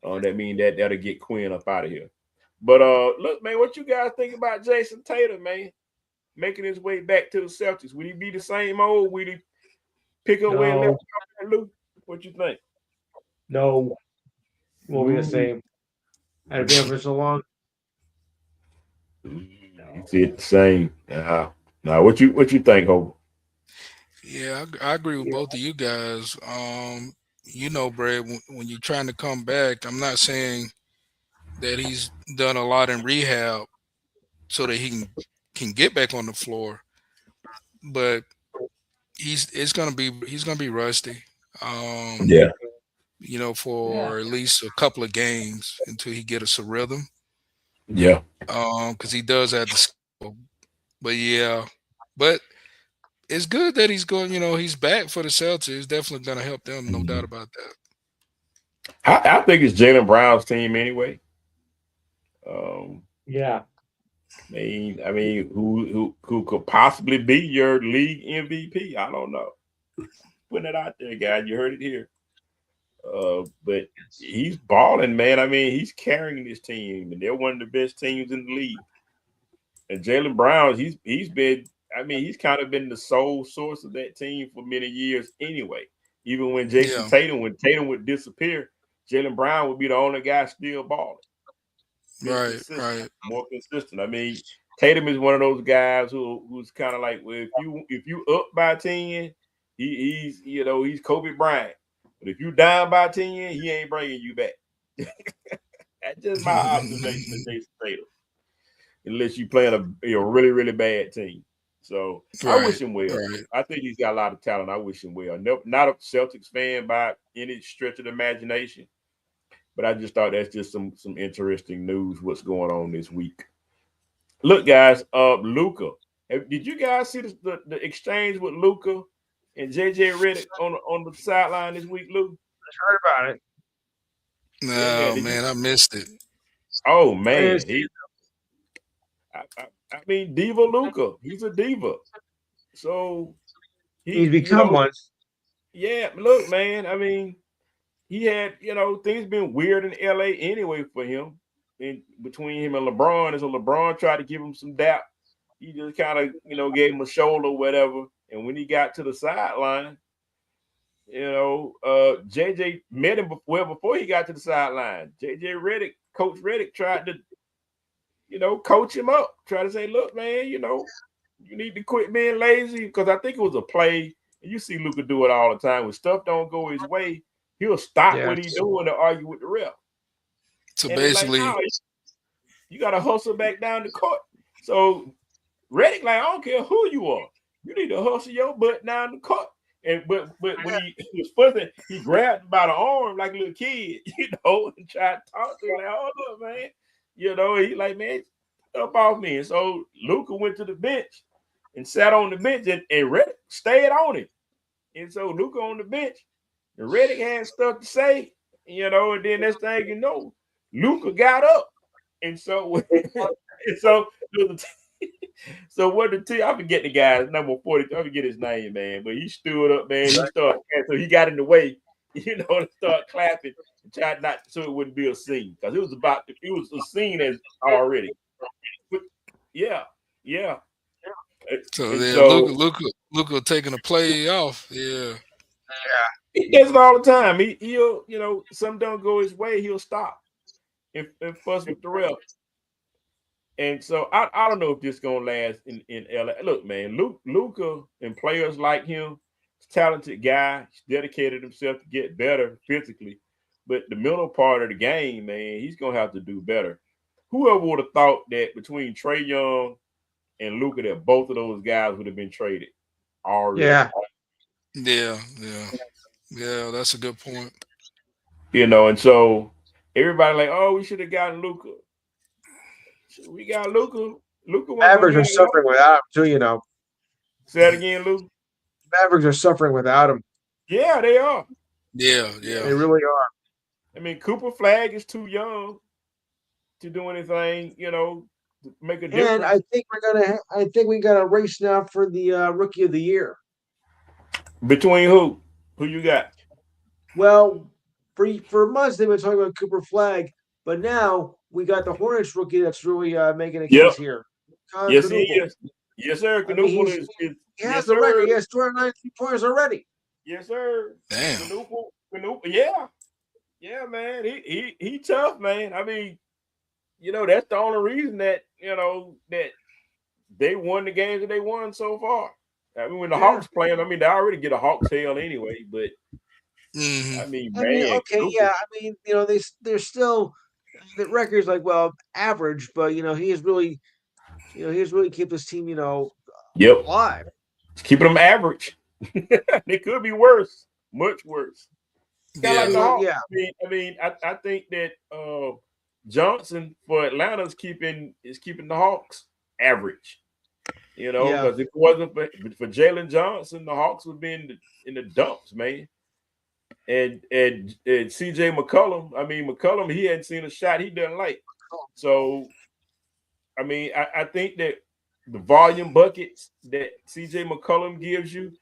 That means that'll get Quinn up out of here. But look, man, what you guys think about Jason Tatum, man, making his way back to the Celtics? Would he be the same old? Would he pick up where he left No, off, Luke? What you think? no, won't be the Ooh, same. I've been for so long. he No. said the same. Now, what you think, Hope? Yeah, I agree with Yeah. both of you guys. Brad, when you're trying to come back, I'm not saying that he's done a lot in rehab so that he can get back on the floor, but he's gonna be rusty. Um, Yeah, Yeah. for at least a couple of games until he get us a rhythm. yeah. Because he does have the skill. But yeah, but it's good that he's going. He's back for the Celtics. It's definitely gonna help them, no doubt Mhm. about that. I think it's Jalen Brown's team anyway. Um, Yeah. I mean, who could possibly be your league MVP? I don't know. Putting it out there, guys. You heard it here. But Yes. he's balling, man. I mean, he's carrying this team, and they're one of the best teams in the league. And Jaylen Brown, he's been. I mean, he's kind of been the sole source of that team for many years anyway. Even when Yeah. When Tatum would disappear, Jaylen Brown would be the only guy still balling. Been Right. consistent, Right. more consistent. I mean, Tatum is one of those guys who's kind of like, well, if you up by 10, he's he's Kobe Bryant. But if you down by 10, he ain't bringing you back. That's just my observation of Jason Tatum. Unless you playing a really, really bad team. So I Right. wish him well. Right. I think he's got a lot of talent. I wish him well. No, not a Celtics fan by any stretch of the imagination, but I just thought that's just some interesting news. What's going on this week? Look, guys. Luka. Did you guys see the exchange with Luka and JJ Redick on the sideline this week, Luke? I heard about it. Yeah, man. No, man, I missed it. Oh man, I mean, Diva Luka. He's a diva. So He's he, become one. yeah. Look, man. I mean, he had, things been weird in LA anyway for him. And between him and LeBron, and so LeBron tried to give him some doubt. He just kind of, gave him a shoulder or whatever. And when he got to the sideline, JJ met him before he got to the sideline. Coach Redick tried to, coach him up, try to say, look, man, you need to quit being lazy. Because I think it was a play. And you see Luka do it all the time. When stuff don't go his way, he'll stop what he's doing to argue with the ref. So And basically, like, you got to hustle back down the court. So Redick, like, I don't care who you are. You need to hustle your butt down the court. And but when he was fussing, he grabbed him by the arm like a little kid, and tried to talk to him like, hold up, man. He like, man, up off me. And so Luka went to the bench and sat on the bench, and Redick stayed on him. And so Luka on the bench, and Redick had stuff to say, and then next thing you know, Luka got up. And so, so what the team? I forget the guy's number 40. I forget his name, man. But he stood up, man. He started, so he got in the way, to start clapping and tried not so it wouldn't be a scene because it was a scene as already. But yeah. so then Luka taking a play off. Yeah. He does it all the time. He'll something don't go his way, he'll stop and fuss with the ref. And so I don't know if this is gonna last in LA. Look, man, Luka and players like him, talented guy, he's dedicated himself to get better physically. But the mental part of the game, man, he's gonna have to do better. Whoever would have thought that between Trae Young and Luka, that both of those guys would have been traded already? Yeah, that's a good point. And so everybody like, oh, we should have gotten Luka. We got Luka. Mavericks are suffering without him, too, Say that again, Luka. Mavericks are suffering without him. Yeah, they are. Yeah. They really are. I mean, Cooper Flag is too young to do anything, to make a difference. And I think we got a race now for the Rookie of the Year. Between who? Who you got? Well, for months they've been talking about Cooper Flag, but now we got the Hornets rookie that's really making a case here. Yes, he is. Yes, sir. Knuckle he has the record. He has 293 points already. Yes, sir. Damn. Knuckle, yeah. Yeah, man. He tough, man. I mean, that's the only reason that, that they won the games that they won so far. I mean, when the Hawks playing, I mean, they already get a Hawks tail anyway, but I mean, man. They're still the record's like, well, average, but he has really kept this team, alive. Keeping them average. They could be worse, much worse. Like the Hawks. I think that Johnson for Atlanta is keeping the Hawks average. Because if it wasn't for Jalen Johnson, the Hawks would be in the dumps, man. And CJ McCollum, he hadn't seen a shot he doesn't like. So, I mean, I think that the volume buckets that CJ McCollum gives you,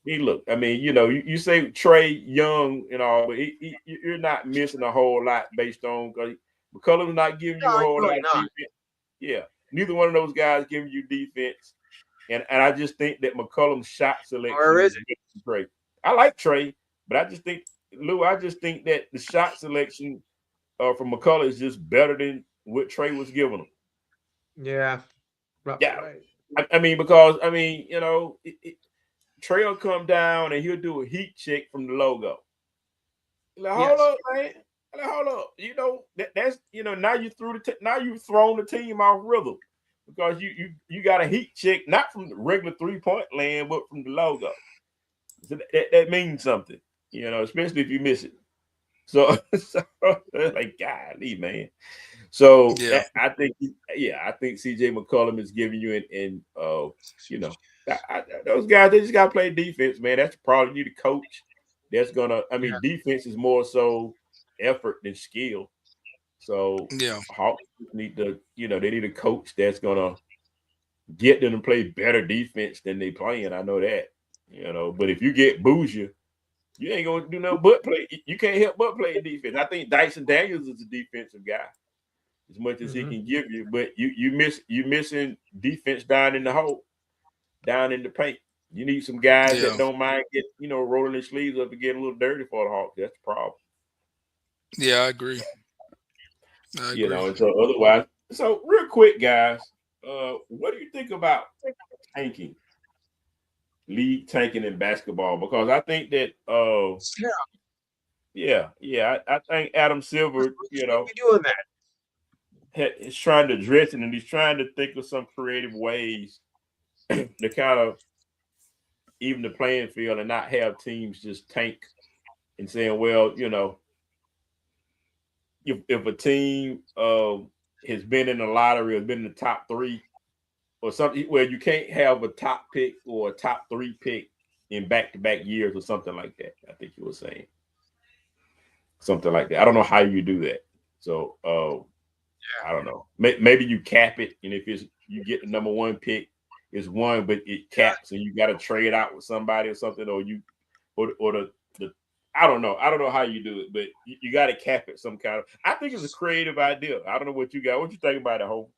look, I mean, you say Trae Young and all, but you're not missing a whole lot based on because McCollum's not giving you a whole lot of defense. Yeah, neither one of those guys giving you defense. And I just think that McCollum's shot Where selection is is it? great. I like Trey, but I just think Lou. I just think that the shot selection from McCullough is just better than what Trey was giving him. Yeah, probably Yeah, right. I mean because I mean Trey will come down and he'll do a heat check from the logo. Like, hold Yes. up, man. Like, hold up. That's now you threw now you've thrown the team off rhythm because you got a heat check not from the regular 3-point land but from the logo. So that means something, especially if you miss it. So, like, golly, man. So Yeah, I think CJ McCollum is giving you you know, those guys they just got to play defense, man. That's probably you, the coach. That's gonna. I Yeah. mean, defense is more so effort than skill. So yeah, Hawks need to, they need a coach that's gonna get them to play better defense than they playing. I know that, But if you get Bougie, you ain't gonna do nothing but play. You can't help but play defense. I think Dyson Daniels is a defensive guy as much as he Hmm. can give you, but you missing defense down in the hole, down in the paint. You need some guys that yeah, don't mind rolling their sleeves up and getting a little dirty for the Hawks. That's the problem. yeah. I agree. I agree. And so otherwise, so real quick, guys, what do you think about tanking, league tanking in basketball? Because I think that Yeah. yeah, I think Adam Who Silver, should be doing that? is trying to address it, and he's trying to think of some creative ways to kind of even the playing field and not have teams just tank and saying, well, if a team has been in the lottery or been in the top three or something, where you can't have a top pick or a top three pick in back-to-back years or something like that. I think you were saying something like that. I don't know how you do that. So I don't know. Maybe you cap it, and if it's you get the number one pick, it's one, but it Yeah. caps, and you got to trade out with somebody or something, or the I don't know. I don't know how you do it, but you got to cap it some kind of. I think it's a creative idea. I don't know what you got. What you think about it, Hope?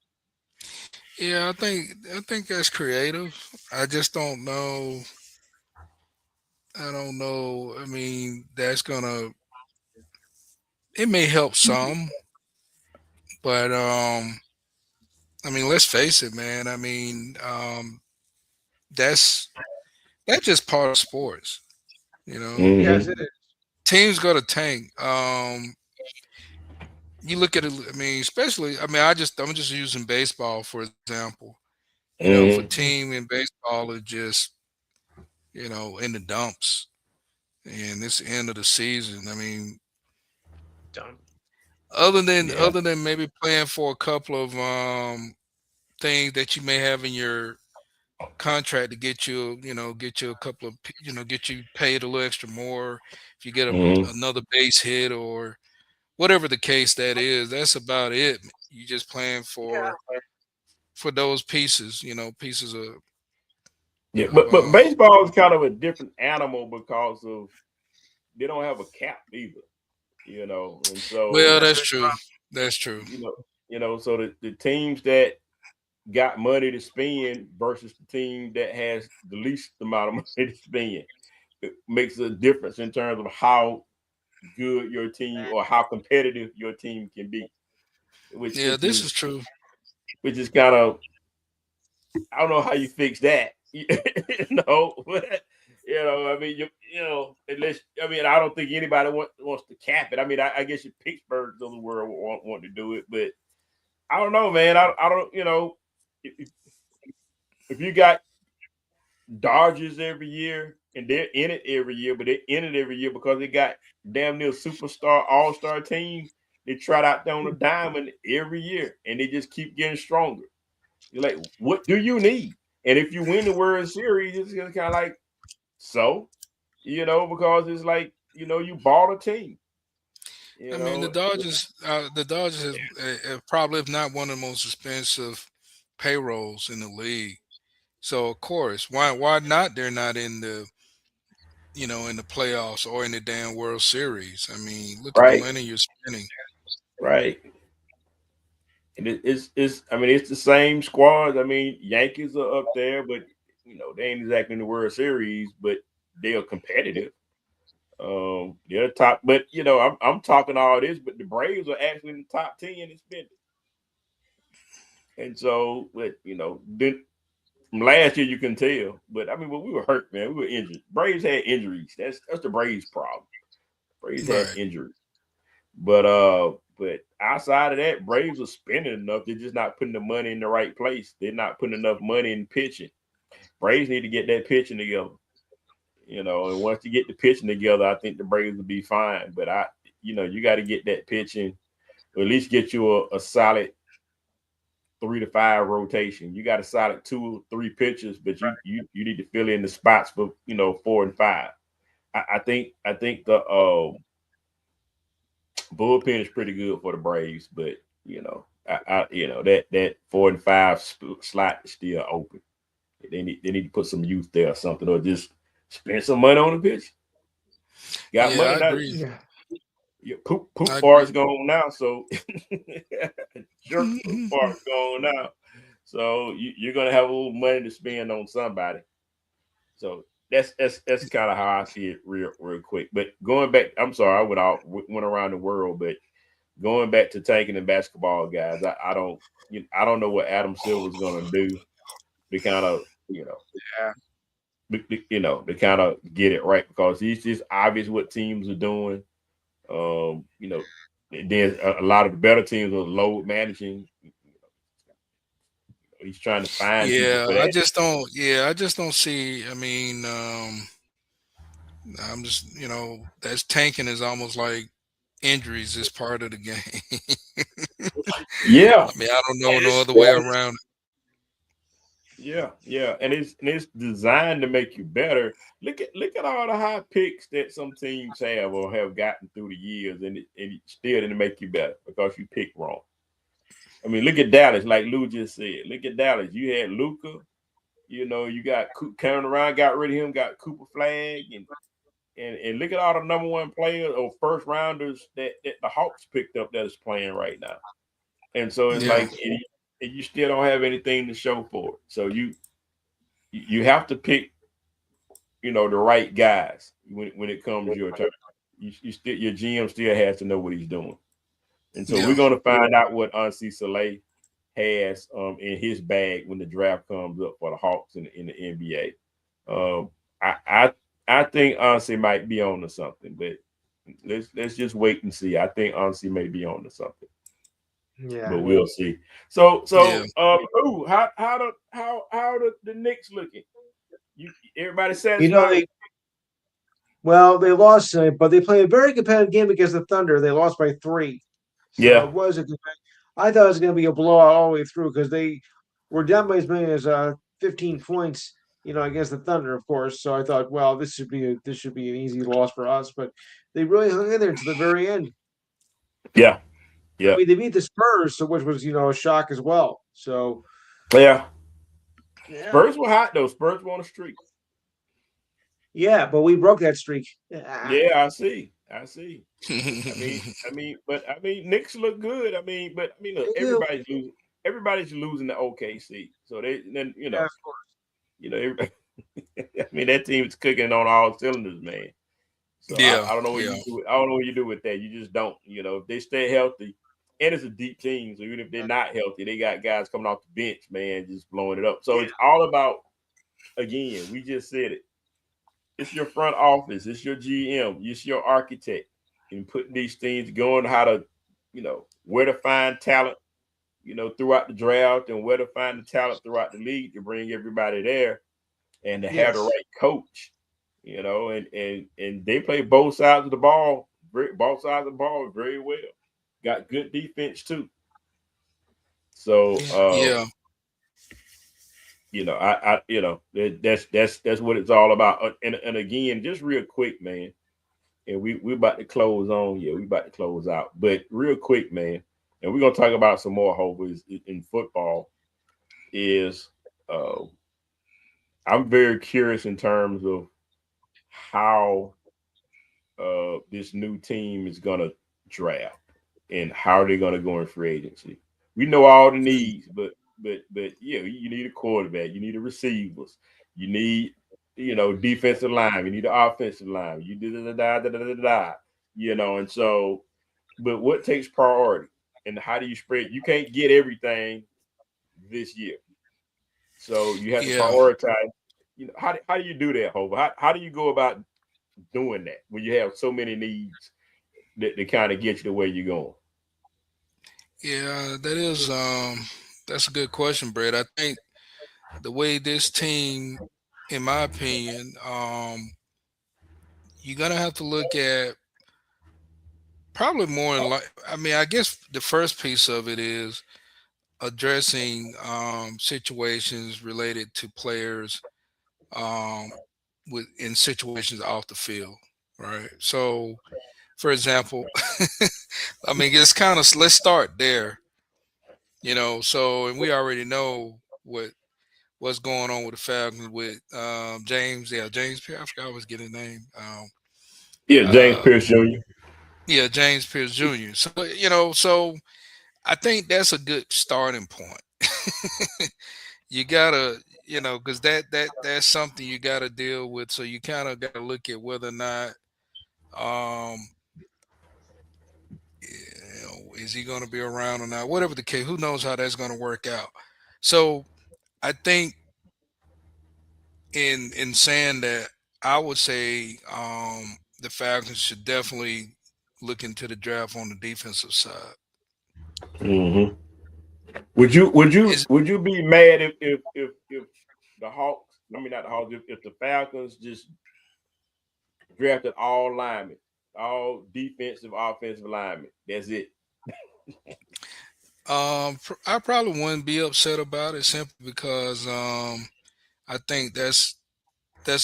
Yeah, I think that's creative. I just don't know. I don't know. I mean, that's gonna. It may help some, but I mean, let's face it, man. I mean, that's that's just part of sports. You know, Yes, Mm-hmm. it is. teams go to tank. You look at it. I mean, especially. I mean, I'm just using baseball for example. You know, if a Mm-hmm. team in baseball is just in the dumps and it's the end of the season. I mean, Done. Yeah. other than maybe playing for a couple of things that you may have in your contract to get you, get you a couple of, get you paid a little extra more if you get Mm-hmm. another base hit or whatever the case that is. That's about it. You just playing Yeah. for those pieces, pieces Yeah, of but baseball is kind of a different animal because of they don't have a cap either, and well, so That's that's it. true. That's true. you know, so the teams that got money to spend versus the team that has the least amount of money to spend, it makes a difference in terms of how good your team or how competitive your team can be, which Yeah, which this is is true. which is kind of I don't know how you fix that, but I mean, unless I mean, I don't think anybody wants to cap it. I mean, I guess your Pittsburghs of the world want to do it, but I don't know, man. I don't, if, if you got Dodgers every year and they're in it every year, but they're in it every year because they got damn near superstar all star team. They trot out there on a diamond every year, and they just keep getting stronger. You're like, what do you need? And if you win the World Series, it's kind of like so, because it's like you bought a team. I mean, the Dodgers have probably, if not one of the most expensive payrolls in the league. So of course, why not? They're not in the in the playoffs or in the damn World Series. I mean, look at the Right, money you're spending. right. And it's I mean it's the same squads. I mean Yankees are up there, but they ain't exactly in the World Series, but they are competitive. They're top, but I'm talking all this, but the Braves are actually in the top 10 in spending. And so, but then from last year you can tell. But I mean, when we were hurt, man, we were injured. Braves had injuries. That's the Braves' problem. Braves had Right. injuries. But outside of that, Braves are spending enough. They're just not putting the money in the right place. They're not putting enough money in pitching. Braves need to get that pitching together. And once you get the pitching together, I think the Braves will be fine. But you got to get that pitching, or at least get you a solid 3 to 5 rotation. You got a solid 2 or 3 pitchers, but you need to fill in the spots for 4 and 5. I think the bullpen is pretty good for the Braves, but that 4 and 5 slot is still open. They need to put some youth there or something, or just spend some money on the pitch. Got Yeah, money I now. agree. Yeah. Your poop I bar is agree. gone now, so jerk bar is gone now. So you're gonna have a little money to spend on somebody. So that's kind of how I see it real quick. But going back, I'm sorry, went around the world, but going back to tanking and basketball, guys, I don't know what Adam Silver's gonna do to kind of Yeah. to kind of get it right, because it's just obvious what teams are doing. Then a lot of the better teams are load managing. He's trying to find people Yeah, for I that. just don't. Yeah, I just don't see. I mean, I'm just that's tanking is almost like injuries is part of the game. Yeah, I mean, I don't know and no it's other way around yeah, and it's designed to make you better. Look at all the high picks that some teams have or have gotten through the years, and it still didn't make you better because you picked wrong. I mean, look at Dallas, like Lou just said. Look at Dallas. You had Luka. You got coming around, got rid of him, got Cooper Flag, and look at all the number one players or first rounders that the Hawks picked up that is playing right now. And so it. it's Yeah, like you still don't have anything to show for it. So you have to pick the right guys when it comes your turn. You still your GM still has to know what he's doing. And so we're yeah, going to find out what Ansi Saleh has in his bag when the draft comes up for the Hawks in the NBA. I think Ansi might be on to something, but let's just wait and see. I think Ansi may be on to something, Yeah. but we'll see. So yeah. how the Knicks looking? Everybody You know, satisfied? they lost, but they played a very competitive game against the Thunder. They lost by 3. So Yeah, it was I thought it was going to be a blowout all the way through because they were down by as many as 15 points, against the Thunder, of course. So I thought, well, this should be an easy loss for us, but they really hung in there to the very end. yeah, I yeah, mean, they beat the Spurs, so which was a shock as well. So yeah. yeah, Spurs were hot though. Spurs were on a streak. yeah, but we broke that streak. Yeah, I see. I see. But Knicks look good. Look, They do. Everybody's losing to OKC. So then Yeah, of course. everybody, that team's cooking on all cylinders, man. So Yeah, I don't know what yeah, you do. I don't know what you do with that. You just don't. If they stay healthy, and it's a deep team, so even if they're not healthy, they got guys coming off the bench, man, just blowing it up. So Yeah. it's all about, again, we just said it. It's your front office, it's your GM, it's your architect in putting these things going, how to, where to find talent, throughout the draft, and where to find the talent throughout the league to bring everybody there, and to have the Yes. right coach, and they play both sides of the ball, very well. Got good defense too. So yeah, that's what it's all about. And again, just real quick, man, and we about to close on. Yeah, we about to close out. But real quick, man, and we're gonna talk about some more hope in football. Is I'm very curious in terms of how this new team is gonna draft and how they're gonna go in free agency. we know all the needs, but yeah, you need a quarterback, you need a receivers, you need defensive line, you need the offensive line, you da. And so, but what takes priority, and how do you spread? You can't get everything this year, so you have to Yeah, prioritize. How do you do that, Hova? How do you go about doing that when you have so many needs that kind of get you to where you're going? yeah, that's a good question, Brett. I think the way this team, in my opinion, you're gonna have to look at probably more in like. I mean, I guess the first piece of it is addressing situations related to players um, with in situations off the field, right? So, for example, I mean, it's kind of let's start there, So, and we already know what's going on with the Falcons with James. Yeah, James Pierce. I forgot I always get his name. Yeah, James Uh, Pierce Jr. yeah, James Pierce Jr. So so I think that's a good starting point. You gotta, because that's something you gotta deal with. So you kind of gotta look at whether or not, um, is he gonna be around or not? Whatever the case, who knows how that's gonna work out. So I think in saying that, I would say the Falcons should definitely look into the draft on the defensive side. Hmm. Would you be mad if the Hawks? I mean, not the Hawks. If the Falcons just drafted all linemen, all defensive, offensive linemen. That's it. I probably wouldn't be upset about it simply because I think that's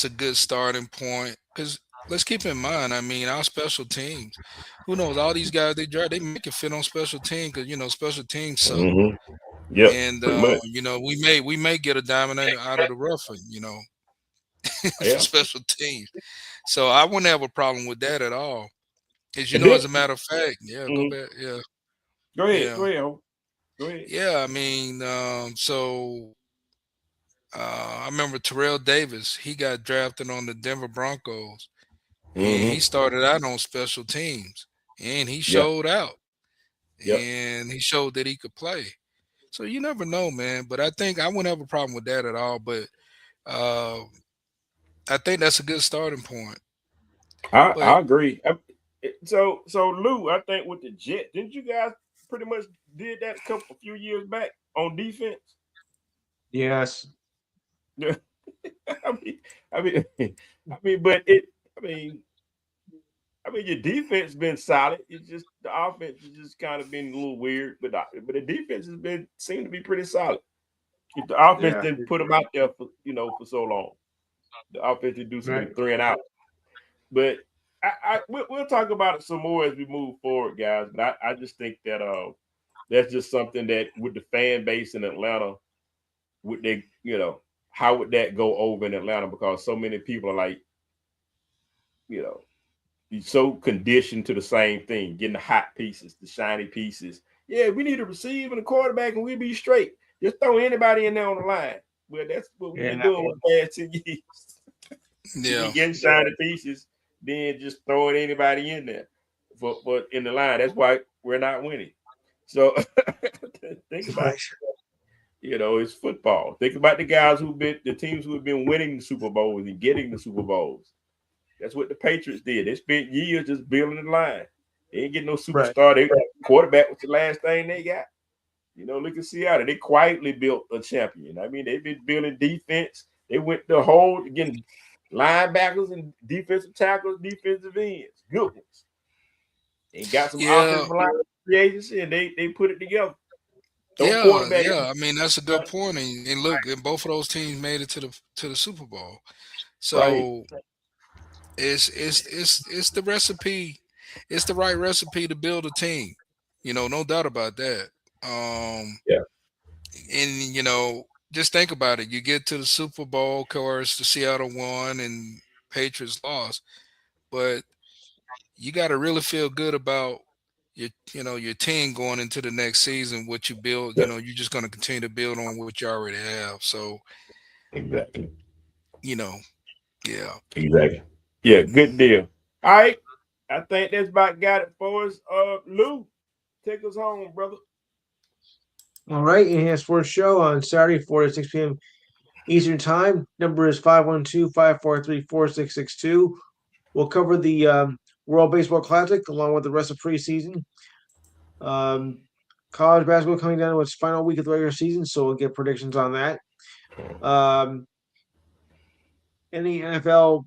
a good starting point. Because let's keep in mind, I mean, our special teams, who knows, all these guys they draft, they make it fit on special team because special teams suck, Hmm. Yep, and pretty much. we may get a diamond out of the rough, for Yeah, special teams. So I wouldn't have a problem with that at all. As you and know, then as a matter of fact, yeah, go mhm. back, yeah, Go ahead, yeah, go ahead, Ho. Go ahead. yeah. I mean, I remember Terrell Davis. He got drafted on the Denver Broncos, and he Hmm. started out on special teams, and he Yeah, showed out, yep. and he showed that he could play. So you never know, man. But I think I wouldn't have a problem with that at all. But uh, I think that's a good starting point. I But agree. So Lou, I think with the Jets, didn't you guys pretty much did that a few years back on defense? Yes. Yeah. I mean, I mean, I mean, but it. I mean, your defense been solid. It's just the offense has just kind of been a little weird, but the defense has been seemed to be pretty solid. If the offense Yeah. didn't put them out there for for so long, the offense did do so many Right. 3 and out. But we'll talk about it some more as we move forward, guys. But I just think that that's just something that with the fan base in Atlanta, would they how would that go over in Atlanta because so many people are like you know he's so conditioned to the same thing, getting the hot pieces, the shiny pieces. Yeah, we need a receiver and a quarterback, and we'll be straight. Just throw anybody in there on the line. Well, that's what we've been Yeah. doing for the past 2 years. We yeah, keep getting shiny pieces, then just throwing anybody in there for in the line. That's why we're not winning. So think about Right. it. It's football. Think about the teams who have been winning the Super Bowls and getting the Super Bowls. That's what the Patriots did. They spent years just building the line. They ain't getting no Right. superstar. They quarterback was the last thing they got. Look at Seattle. They quietly built a champion. I mean, they've been building defense. They went the whole again, linebackers and defensive tackles, defensive ends, good ones. They got some yeah, offensive line free agency, and they put it together. Throw yeah, quarterback. yeah. I mean, that's a good point. And look, and both of those teams made it to the Super Bowl. Right. So it's the recipe. It's the right recipe to build a team. No doubt about that. Um, Yeah. and just think about it. You get to the Super Bowl, of course, the Seattle won and Patriots lost, but you got to really feel good about your team going into the next season, what you build, Yeah. you're just going to continue to build on what you already have. So, Exactly. yeah. Exactly. Yeah, good deal. All right. I think that's about got it for us. Lou, take us home, brother. All right, Enhanced Sports Show on Saturday, 4 to 6 p.m. Eastern Time. Number is 512-543-4662. We'll cover the World Baseball Classic along with the rest of preseason. College basketball coming down to its final week of the regular season, so we'll get predictions on that. Any NFL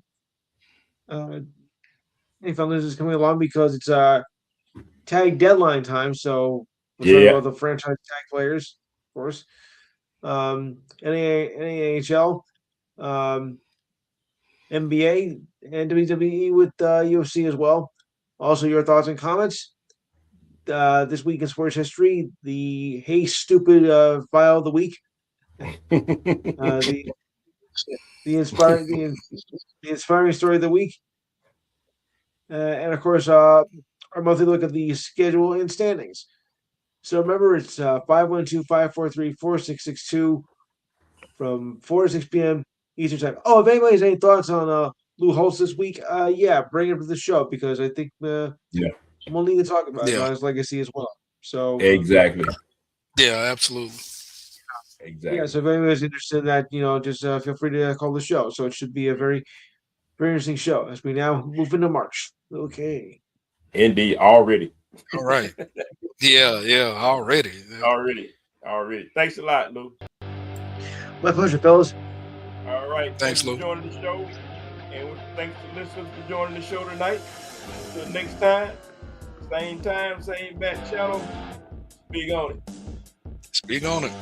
news is coming along because it's tag deadline time, so we'll talk about the franchise tag players, of course. NHL, NBA, and WWE with UFC as well. Also, your thoughts and comments. This week in sports history, the Hey Stupid file of the week, the inspiring story of the week, and of course our monthly look at the schedule and standings. So remember, it's 512-543-4662 from 4 to 6 p.m. Eastern Time. Oh, if anybody has any thoughts on Lou Holtz this week, yeah, bring it to the show because I think we'll need to talk about his legacy as well. So exactly. Yeah, absolutely. Exactly. Yeah, so if anybody's interested in that, just feel free to call the show. So it should be a very, very interesting show as we now move into March. Okay. Indeed, already. All right. Yeah, already. Already. Thanks a lot, Lou. My pleasure, fellas. All right. Thanks, Lou. For joining the show. And thanks to listeners for joining the show tonight. Until next time, same, same bat channel. Speak on it.